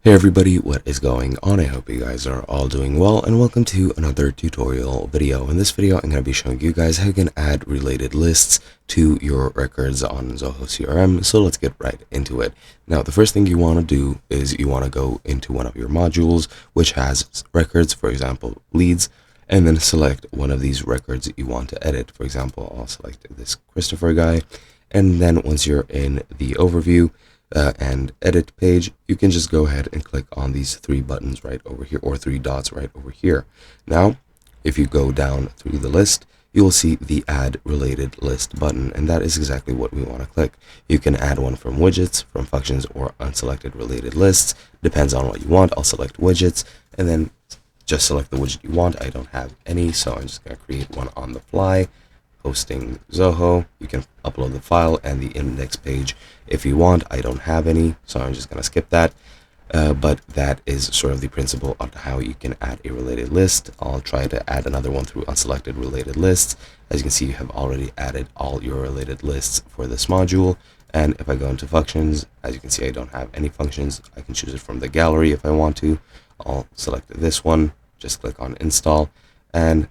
Hey everybody, what is going on? I hope you guys are all doing well, and welcome to another tutorial video. In this video, I'm going to be showing you guys how you can add related lists to your records on Zoho CRM. So let's get right into it. Now, the first thing you want to do is you want to go into one of your modules, which has records, for example, leads, and then select one of these records that you want to edit. For example, I'll select this Christopher guy, and then once you're in the overview, and edit page, you can just go ahead and click on these three buttons right over here, or three dots right over here. Now, if you go down through the list, you will see the add related list button, and that is exactly what we want to click. You can add one from widgets, from functions, or unselected related lists. Depends on what you want. I'll select widgets and then just select the widget you want. I don't have any, so I'm just going to create one on the fly. Hosting Zoho, you can upload the file and the index page if you want. I don't have any, so I'm just going to skip that. But that is sort of the principle of how you can add a related list. I'll try to add another one through unselected related lists. As you can see, you have already added all your related lists for this module. And if I go into functions, as you can see, I don't have any functions. I can choose it from the gallery if I want to. I'll select this one, just click on install, and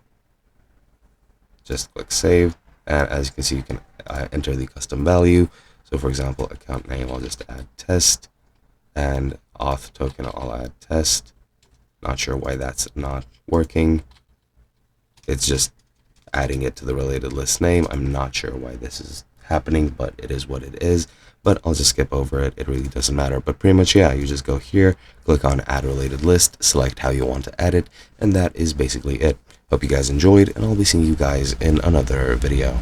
just click save. And as you can see, you can enter the custom value. So for example, account name, I'll just add test, and auth token, I'll add test. Not sure why that's not working. It's just adding it to the related list name. I'm not sure why this is happening, but it is what it is. But I'll just skip over it. It really doesn't matter. But pretty much, yeah, you just go here, click on add related list, select how you want to add it, and that is basically it. Hope you guys enjoyed, and I'll be seeing you guys in another video.